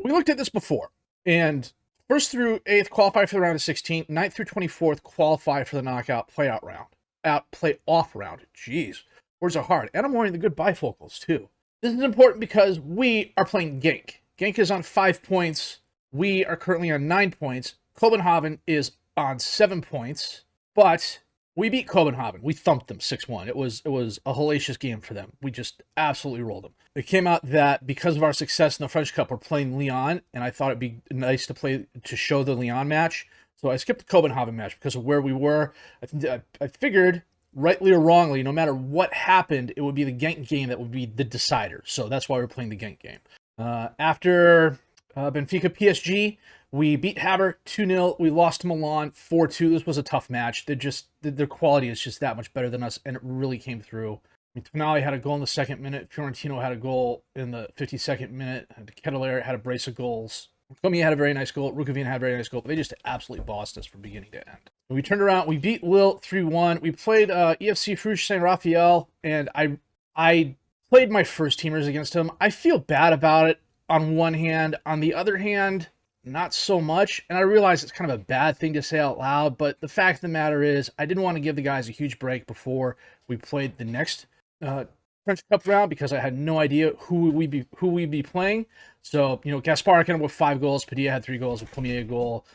We looked at this before, and 1st through 8th qualify for the round of 16, 9th through 24th qualify for the knockout playoff round. Jeez, words are hard. And I'm wearing the good bifocals, too. This is important because we are playing Genk. Genk is on 5 points. We are currently on 9 points. Copenhagen is on 7 points, but we beat Copenhagen. We thumped them 6-1. It was a hellacious game for them. We just absolutely rolled them. It came out that because of our success in the French Cup, we're playing Lyon, and I thought it'd be nice to show the Lyon match. So I skipped the Copenhagen match because of where we were. I figured, rightly or wrongly, no matter what happened, it would be the Genk game that would be the decider. So that's why we're playing the Genk game. After Benfica PSG, we beat Haber 2-0. We lost to Milan 4-2. This was a tough match. Their quality is just that much better than us, and it really came through. Tonali had a goal in the 2nd minute. Fiorentino had a goal in the 52nd minute. Kettler had a brace of goals. Komi had a very nice goal. Rukavina had a very nice goal. But they just absolutely bossed us from beginning to end. We turned around. We beat Lille 3-1. We played EFC Fruges Saint Raphael, and I played my first teamers against him. I feel bad about it on one hand. On the other hand, not so much. And I realize it's kind of a bad thing to say out loud, but the fact of the matter is I didn't want to give the guys a huge break before we played the next French Cup round because I had no idea who we'd be playing. So, Gaspar ended up with 5 goals. Padilla had 3 goals. Cormier a goal.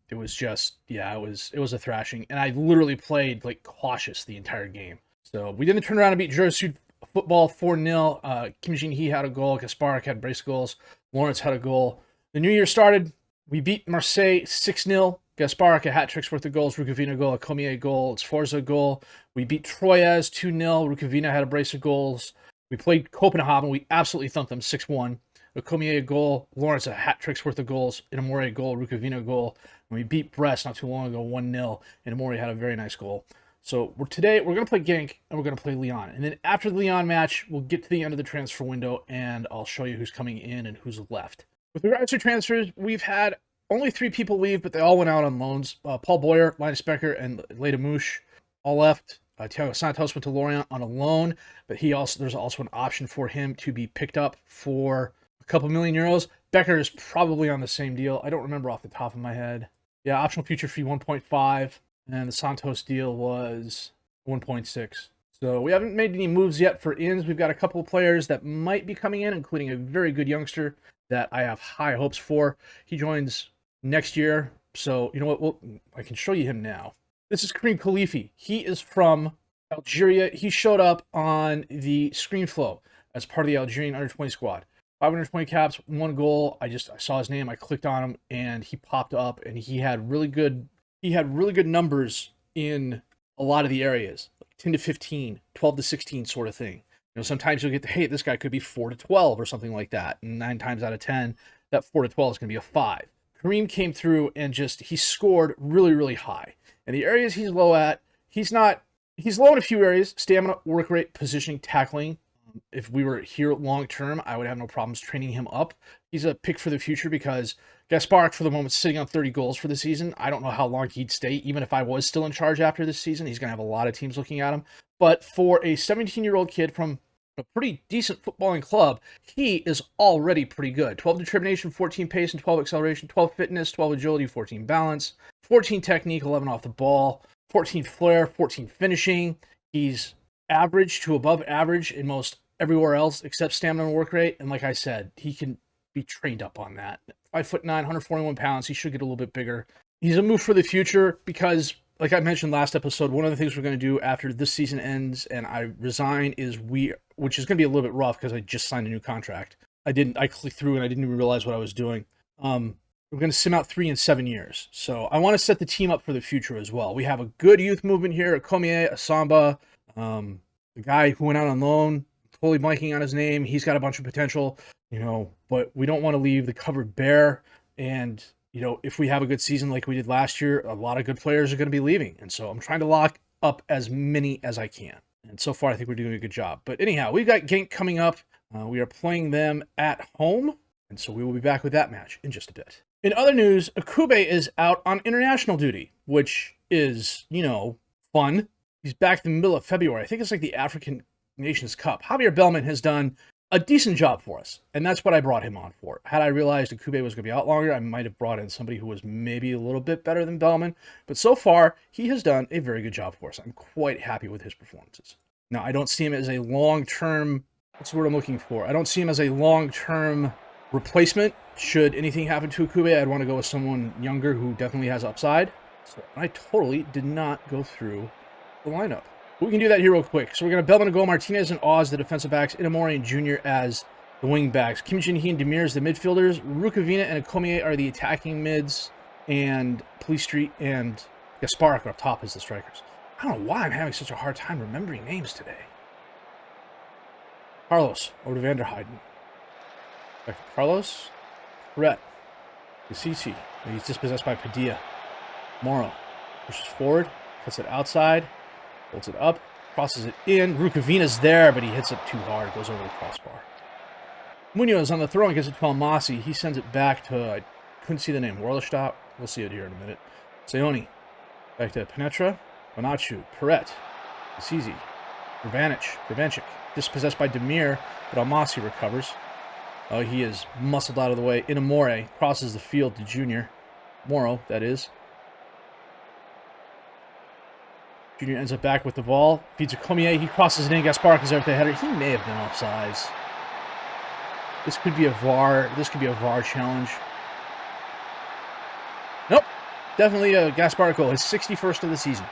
It was just, it was a thrashing. And I literally played like cautious the entire game. So we didn't turn around and beat Jura Sud Football 4-0. Kim Jin-hee had a goal. Gaspar had brace goals. Lawrence had a goal. The new year started. We beat Marseille 6-0. Gaspar had hat-tricks worth of goals. Rukavina goal, a Cormier goal, Sforza goal. We beat Troyes 2-0. Rukavina had a brace of goals. We played Copenhagen. We absolutely thumped them 6-1. A Cormier goal, Lawrence a hat-tricks worth of goals, an Amore goal, Rukavina goal. And we beat Brest not too long ago 1-0, and Amore had a very nice goal. So today we're going to play Genk, and we're going to play Lyon. And then after the Lyon match, we'll get to the end of the transfer window, and I'll show you who's coming in and who's left. With regards to transfers, we've had only 3 people leave, but they all went out on loans. Paul Boyer, Linus Becker, and Leda Mouche all left. Thiago Santos went to Lorient on a loan, but there's also an option for him to be picked up for a couple million euros. Becker is probably on the same deal. I don't remember off the top of my head. Yeah, optional future fee 1.5, and the Santos deal was 1.6. So we haven't made any moves yet for ins. We've got a couple of players that might be coming in, including a very good youngster that I have high hopes for. He joins next year. So, you know what? I can show you him now. This is Karim Khalifi. He is from Algeria. He showed up on the ScreenFlow as part of the Algerian under-20 squad. 520 caps, 1 goal. I saw his name. I clicked on him, and he popped up, and he had really good numbers in a lot of the areas, like 10 to 15, 12 to 16 sort of thing. Sometimes you'll get hey, this guy could be 4 to 12 or something like that. And 9 times out of 10, that 4 to 12 is going to be a 5. Kareem came through and he scored really, really high. And the areas he's low at, he's low in a few areas: stamina, work rate, positioning, tackling. If we were here long term, I would have no problems training him up. He's a pick for the future because Gaspar, for the moment, is sitting on 30 goals for the season. I don't know how long he'd stay. Even if I was still in charge after this season, he's going to have a lot of teams looking at him. But for a 17-year-old kid from a pretty decent footballing club, he is already pretty good. 12 determination, 14 pace, and 12 acceleration, 12 fitness, 12 agility, 14 balance, 14 technique, 11 off the ball, 14 flair, 14 finishing. He's average to above average in most everywhere else except stamina and work rate. And like I said, he can be trained up on that. 5'9", 141 pounds. He should get a little bit bigger. He's a move for the future because, like I mentioned last episode, one of the things we're going to do after this season ends and I resign which is going to be a little bit rough because I just signed a new contract. I clicked through and I didn't even realize what I was doing. We're going to sim out 3 and 7 years. So I want to set the team up for the future as well. We have a good youth movement here. A Cormier, a Samba, the guy who went out on loan, totally blanking on his name. He's got a bunch of potential, but we don't want to leave the cupboard bare. And, if we have a good season like we did last year, a lot of good players are going to be leaving. And so I'm trying to lock up as many as I can. And so far, I think we're doing a good job. But anyhow, we've got Genk coming up. We are playing them at home. And so we will be back with that match in just a bit. In other news, Akube is out on international duty, which is, fun. He's back in the middle of February. I think it's like the African Nations Cup. Javier Bellman has done a decent job for us, and that's what I brought him on for. Had I realized Akube was going to be out longer, I might have brought in somebody who was maybe a little bit better than Bellman, but so far, he has done a very good job for us. I'm quite happy with his performances. Now, I don't see him as a long-term, what's the word I'm looking for? I don't see him as a long-term replacement. Should anything happen to Akube, I'd want to go with someone younger who definitely has upside. So I totally did not go through the lineup. We can do that here real quick. So we're going to Bellman to goal, Martinez and Oz, the defensive backs, Inamori and Jr. as the wing backs, Kim Jin-hee and Demir as the midfielders, Rukavina and Akomie are the attacking mids, and Police Street and Gasparik are up top as the strikers. I don't know why I'm having such a hard time remembering names today. Carlos over to Vanderheiden. Back to Carlos. Rhett. Gasisi. He's dispossessed by Padilla. Morrow pushes forward, cuts it outside. Holds it up, crosses it in. Rukavina's there, but he hits it too hard. Goes over the crossbar. Munoz on the throw and gets it to Almasi. He sends it back to, I couldn't see the name, Warlestop. We'll see it here in a minute. Seoni. Back to Penetra. Bonachu. Perret. Asizi. Gravanchik. Dispossessed by Demir, but Almasi recovers. Oh, he is muscled out of the way. Inamori crosses the field to Junior. Morrow, that is. Junior ends up back with the ball. Feeds Akomie. He crosses it in. Gasparik is there with the header. He may have been offsides. This could be a VAR. This could be a VAR challenge. Nope. Definitely a Gasparik goal. His 61st of the season.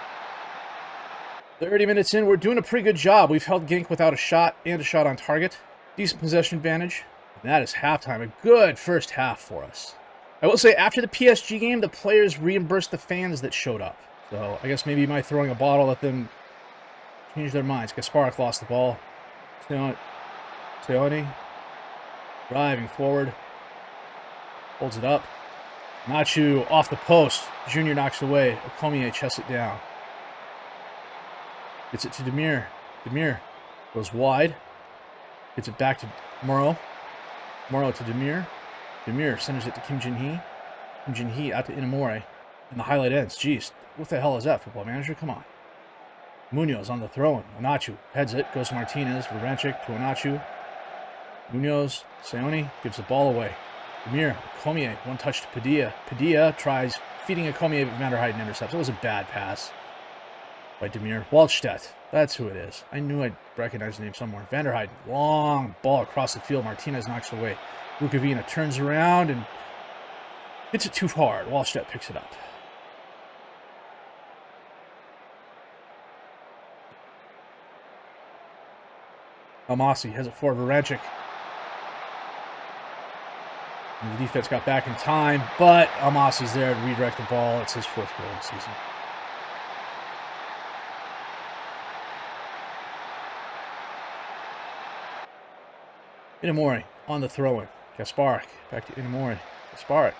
30 minutes in. We're doing a pretty good job. We've held Genk without a shot and a shot on target. Decent possession advantage. And that is halftime. A good first half for us. I will say, after the PSG game, the players reimbursed the fans that showed up. So, I guess maybe my throwing a bottle let them change their minds. Gasparik lost the ball. Seoni. Driving forward. Holds it up. Nachu off the post. Junior knocks it away. Akomie chests it down. Gets it to Demir. Demir goes wide. Gets it back to Morrow. Morrow to Demir. Demir sends it to Kim Jin-hee. Kim Jin-hee out to Inamori. And the highlight ends. Jeez. What the hell is that, Football Manager? Come on. Munoz on the throw-in. Onachu heads it. Goes to Martinez. Gravanchik to Onachu. Munoz. Seoni gives the ball away. Demir. Akomie. One touch to Padilla. Padilla tries feeding Akomie, but Vanderheiden intercepts. It was a bad pass by Demir. Waldstedt. That's who it is. I knew I'd recognize the name somewhere. Vanderheiden. Long ball across the field. Martinez knocks it away. Rukavina turns around and hits it too hard. Waldstedt picks it up. Almasi has it for Varanchik. And the defense got back in time, but Almasi's there to redirect the ball. It's his 4th goal of the season. Inamori on the throw-in. Gasparik back to Inamori. Gasparik.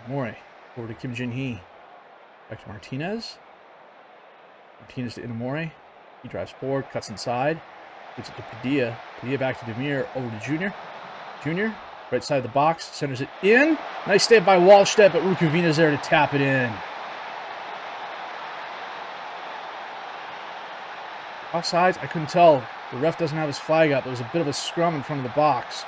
Inamori over to Kim Jin-hee. Back to Martinez. Martinez to Inamori. He drives forward, cuts inside. Gets it to Padilla. Padilla back to Demir. Over to Junior. Junior, right side of the box. Centers it in. Nice save by Waldstedt, but Rukavina's there to tap it in. Offsides? I couldn't tell. The ref doesn't have his flag up. There was a bit of a scrum in front of the box.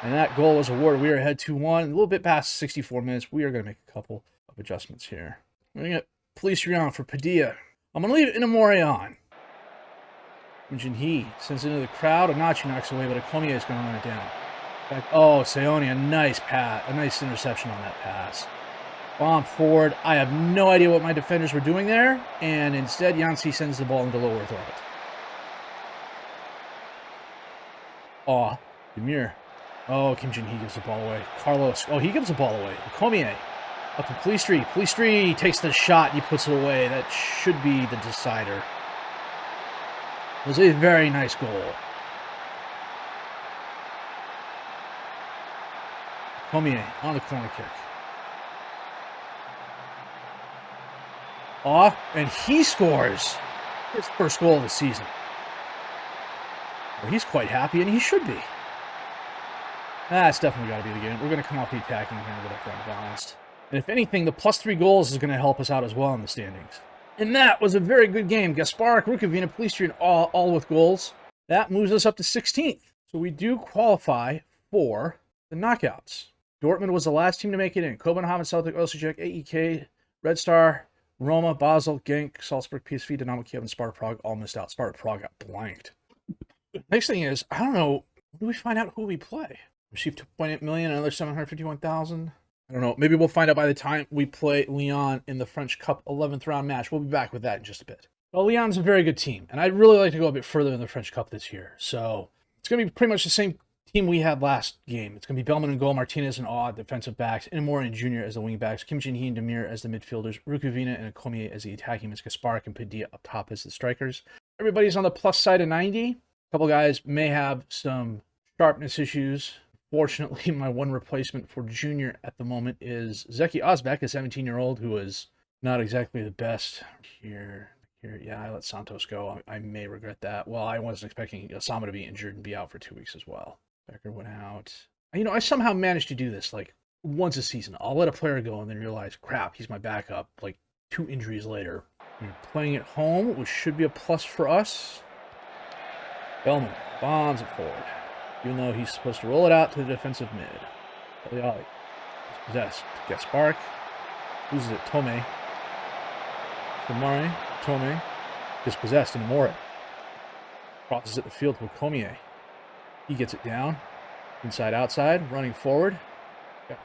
And that goal was awarded. We are ahead 2-1. A little bit past 64 minutes. We are going to make a couple of adjustments here. We're going to get Police on for Padilla. I'm going to leave Inamori on. Jin-hee sends it into the crowd. Onachu knocks away, but Akomie is going to run it down. Back, oh, Seoni, a nice pass. A nice interception on that pass. Bomb forward. I have no idea what my defenders were doing there. And instead, Yancy sends the ball into low Earth orbit. Oh, Demir. Oh, Kim Jin-hee gives the ball away. Carlos. Oh, he gives the ball away. Akomie. Up to Police Street. Police Street takes the shot and he puts it away. That should be the decider. It was a very nice goal. Akomie on the corner kick. Oh, and he scores his first goal of the season. Well, he's quite happy, and he should be. That's definitely got to be the game. We're going to come off the attacking here and get up down balanced. And if anything, the +3 goals is going to help us out as well in the standings. And that was a very good game. Gasparik, Rukavina, Police Street, all with goals. That moves us up to 16th. So we do qualify for the knockouts. Dortmund was the last team to make it in. Copenhagen, Celtic, Osijek, AEK, Red Star, Roma, Basel, Genk, Salzburg, PSV, Dynamo Kiev, and Sparta Prague all missed out. Sparta Prague got blanked. Next thing is, I don't know, when do we find out who we play? Received 2.8 million, another 751,000. I don't know. Maybe we'll find out by the time we play Lyon in the French Cup 11th round match. We'll be back with that in just a bit. Well, Lyon's a very good team, and I'd really like to go a bit further in the French Cup this year. So it's going to be pretty much the same team we had last game. It's going to be Bellman and goal, Martinez and Aw defensive backs, Inamori and Junior as the wing backs, Kim Jin-hee and Demir as the midfielders, Rukavina and Komier as the attacking mids, Gasparik and Padilla up top as the strikers. Everybody's on the plus side of 90. A couple guys may have some sharpness issues. Fortunately, my one replacement for Junior at the moment is Zeki Ozbek, a 17-year-old who is not exactly the best. Here, yeah, I let Santos go. I may regret that. Well, I wasn't expecting Osama to be injured and be out for 2 weeks as well. Becker went out. You know, I somehow managed to do this like once a season. I'll let a player go and then realize, crap, he's my backup. Like 2 injuries later. We're playing at home, which should be a plus for us. Bellman bombs it forward. Even though he's supposed to roll it out to the defensive mid. Eliali is possessed. Gasparik loses it. Tome. Tomare. Tome. Dispossessed. Inamori. Crosses it the field to Komier. He gets it down. Inside, outside. Running forward.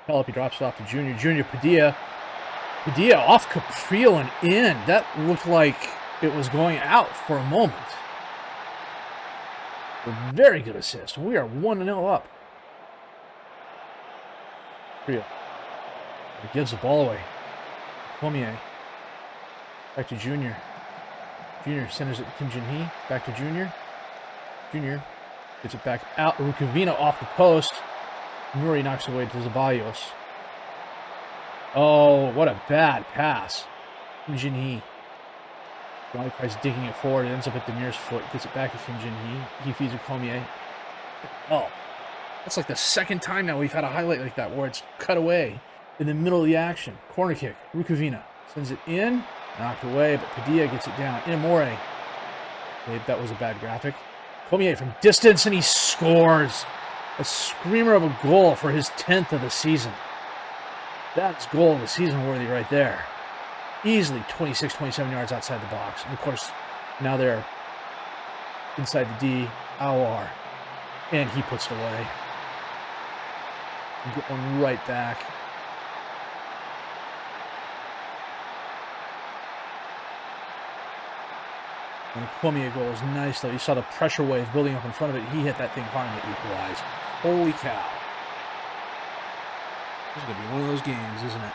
Got he drops it off to Junior. Junior Padilla. Padilla off Caprile and in. That looked like it was going out for a moment. A very good assist. We are 1-0 up. Caprile. He gives the ball away. Komier. Back to Junior. Junior centers it to Kim Jin-hee. Back to Junior. Junior gets it back out. Rukavina off the post. Muri knocks away to Zeballos. Oh, what a bad pass. Kim Jin-hee. Ronnie tries digging it forward. It ends up at Demir's foot. Gets it back to Kim Jin-hee. He feeds it Komier. Oh, that's like the second time now we've had a highlight like that where it's cut away in the middle of the action. Corner kick. Rukavina sends it in. Knocked away, but Padilla gets it down. Inamori. That was a bad graphic. Komier from distance, and he scores. A screamer of a goal for his 10th of the season. That's goal of the season worthy right there. Easily 26, 27 yards outside the box. And of course, now they're inside the D. Awar. And he puts it away. And get one right back. And the Komier goal is nice, though. You saw the pressure wave building up in front of it. He hit that thing hard and it equalized. Holy cow. This is going to be one of those games, isn't it?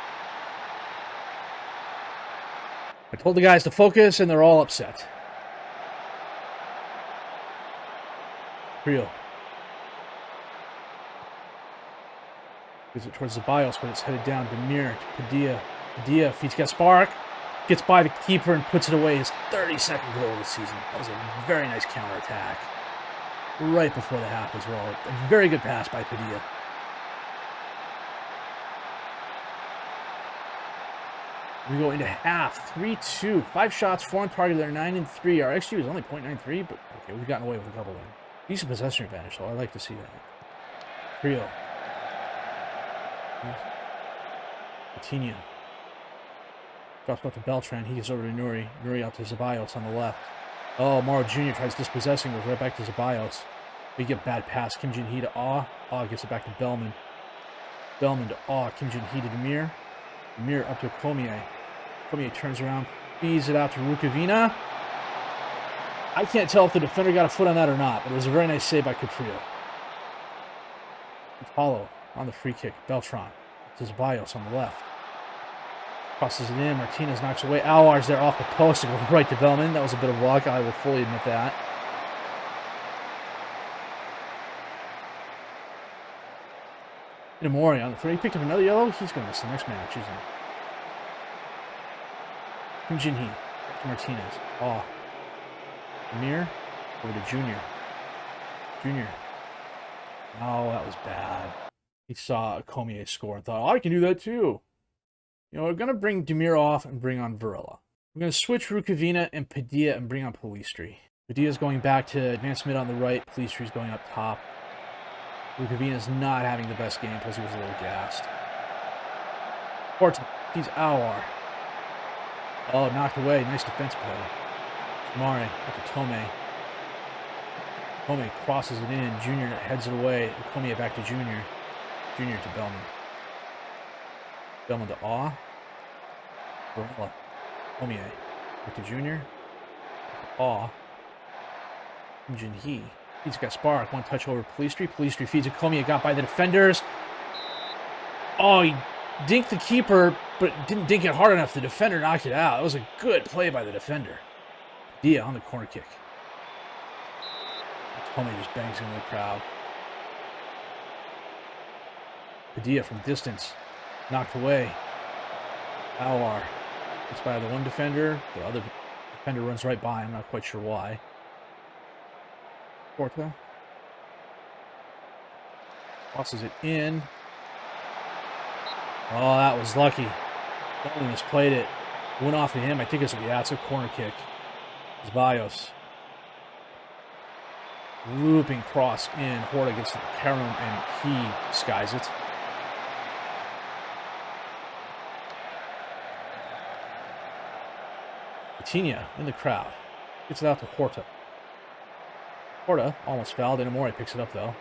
I told the guys to focus, and they're all upset. Real. Gives it towards the Bios, but it's headed down. Demir to Padilla. Padilla feeds Gasparik. Gets by the keeper and puts it away. His 32nd goal of the season. That was a very nice counterattack. Right before the half as well. A very good pass by Padilla. We go into half. 3-2. 5 shots, 4 on target. They're 9-3. Our XG was only 0.93, but okay, we've gotten away with a couple of them. Decent possession advantage, though. I like to see that. Trio. Étienne. Drops off to Beltran. He gets over to Nuri. Nuri out to Zeballos on the left. Oh, Morrow Jr. tries dispossessing. Goes right back to Zeballos. We get bad pass. Kim Jin-hee to Aw. Aw gets it back to Bellman. Bellman to Aw. Kim Jin-hee to Demir. Demir up to Komier. Komier turns around. Feeds it out to Rukavina. I can't tell if the defender got a foot on that or not, but it was a very nice save by Caprile. It's Hollow on the free kick. Beltran to Zeballos on the left. Crosses it in. Martinez knocks away. Awar's there off the post and goes right to Bellman. That was a bit of luck. I will fully admit that. Inamori on the 3. He picked up another yellow. He's going to miss the next match, isn't he? Kim Jin-hee to Martinez. Oh. Demir over to Junior. Junior. Oh, that was bad. He saw Komier score and thought, oh, I can do that too. You know, we're going to bring Demir off and bring on Varela. We're going to switch Rukavina and Padilla and bring on Polistri. Padilla's going back to advanced mid on the right. Pellistri's going up top. Rukavina's not having the best game because he was a little gassed. Horton, he's Awar. Oh, knocked away. Nice defense play. Mare up to Tome. Tome crosses it in. Junior heads it away. Komiya back to Junior. Junior to Bellman. Bellman to Awe. Barella. Komiya. Back to Junior. Awe. Jinhee. He's got Spark. One touch over Pellistri. Pellistri feeds it. Komiya got by the defenders. Oh, he dinked the keeper, but didn't dink it hard enough. The defender knocked it out. That was a good play by the defender. Dia on the corner kick. Tome just bangs into the crowd. Padilla from distance. Knocked away. Awar. It's by the one defender. The other defender runs right by him. Not quite sure why. Porta. Tosses it in. Oh, that was lucky. Bellman misplayed it. Went off to him. I think it's a corner kick. Ceballos. Looping cross in. Horta gets to the Karam and he skies it. Étienne in the crowd. Gets it out to Horta. Horta almost fouled. Inamori picks it up though.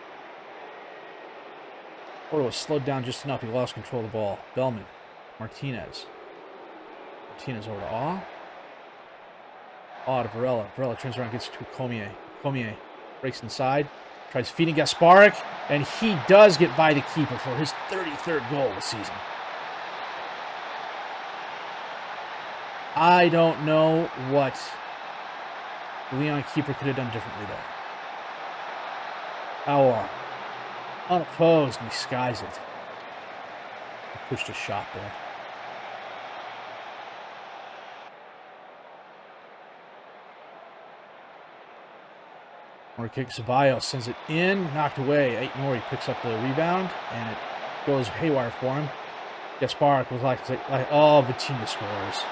Horta was slowed down just enough. He lost control of the ball. Bellman. Martinez. Martinez over to Awe. Awe to Varela. Varela turns around, gets to Komiya. Komiya breaks inside. Tries feeding Gasparik. And he does get by the keeper for his 33rd goal of the season. I don't know what the Leon keeper could have done differently there. Awar. Unopposed, and he skies it. He pushed a shot there. Corner kick, Ceballos sends it in, knocked away. Ait Nori picks up the rebound, and it goes haywire for him. Gasparik was like oh, Vitinha scores.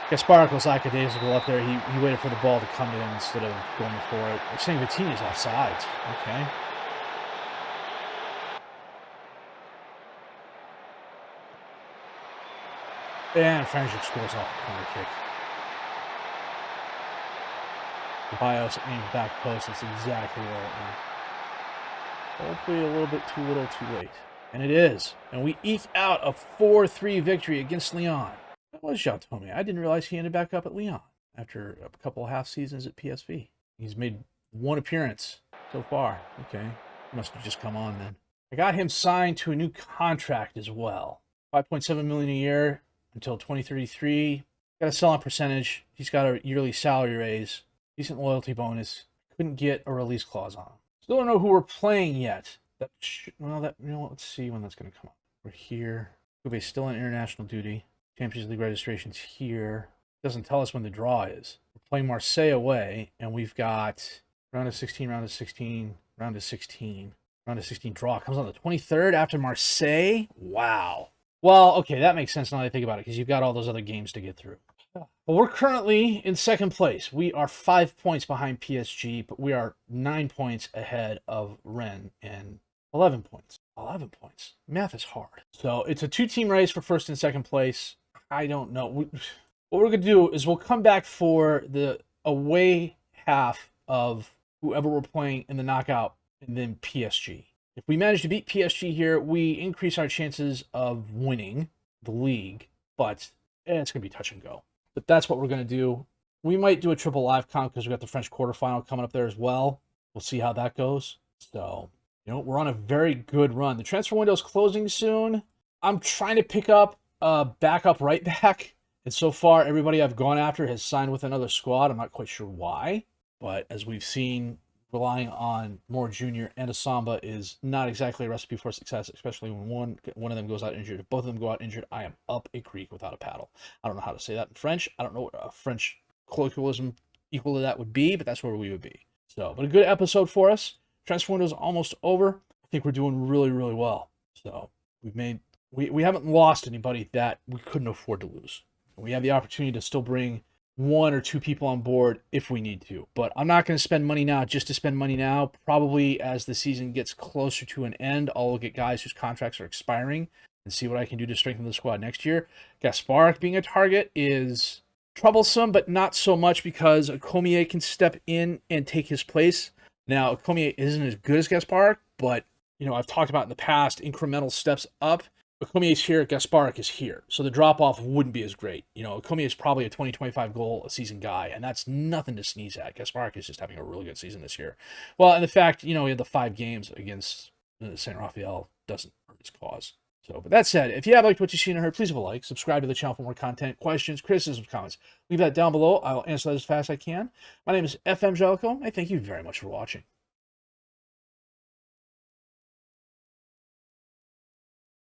Gasparik was lackadaisical up there. He waited for the ball to come to him instead of going for it. They're saying Vitinha's offsides. Okay. And Franjic scores off the corner kick. Ceballos aimed back post. That's exactly where it went. Hopefully a little bit too little, too late. And it is. And we eke out a 4-3 victory against Lyon. That was Jean Tome. I didn't realize he ended back up at Lyon after a couple of half seasons at PSV. He's made one appearance so far. Okay. He must have just come on then. I got him signed to a new contract as well. $5.7 million a year until 2033. Got a sell-on percentage. He's got a yearly salary raise. Decent loyalty bonus. Couldn't get a release clause on him. Still don't know who we're playing yet. Let's see when that's going to come up. We're here. Kube's still on international duty. Champions League registration's here. Doesn't tell us when the draw is. We're playing Marseille away, and we've got round of 16, round of 16, round of 16. Round of 16 draw comes on the 23rd after Marseille. Wow. Well, okay, that makes sense now that I think about it, because you've got all those other games to get through. Well, we're currently in second place. We are 5 points behind PSG, but we are 9 points ahead of Rennes and 11 points. 11 points. Math is hard. So it's a two-team race for first and second place. I don't know. What we're going to do is we'll come back for the away half of whoever we're playing in the knockout and then PSG. If we manage to beat PSG here, we increase our chances of winning the league, but it's going to be touch and go. But that's what we're going to do. We might do a triple live count because we've got the French quarterfinal coming up there as well. We'll see how that goes. So, we're on a very good run. The transfer window is closing soon. I'm trying to pick up a backup right back. And so far, everybody I've gone after has signed with another squad. I'm not quite sure why. But as we've seen, relying on more junior and a Samba is not exactly a recipe for success, especially when one of them goes out injured. If both of them go out injured, I am up a creek without a paddle. I don't know how to say that in French. I don't know what a French colloquialism equal to that would be, but that's where we would be. So, but a good episode for us. Transfer window is almost over. I think we're doing really, really well. So we haven't lost anybody that we couldn't afford to lose. We have the opportunity to still bring one or two people on board if we need to. But I'm not going to spend money now just to spend money now. Probably as the season gets closer to an end, I'll look at guys whose contracts are expiring and see what I can do to strengthen the squad next year. Gasparic being a target is troublesome, but not so much because Cormier can step in and take his place. Now, Cormier isn't as good as Gasparic, but I've talked about in the past incremental steps up. Cormier's here, Gasparic is here. So the drop-off wouldn't be as great. Cormier is probably a 20-25 goal a season guy, and that's nothing to sneeze at. Gasparic is just having a really good season this year. Well, and the fact, he had the 5 games against St. Raphael doesn't hurt his cause. So, but that said, if you have liked what you've seen and heard, please leave a like, subscribe to the channel for more content, questions, criticisms, comments. Leave that down below. I'll answer that as fast as I can. My name is FM23, and thank you very much for watching.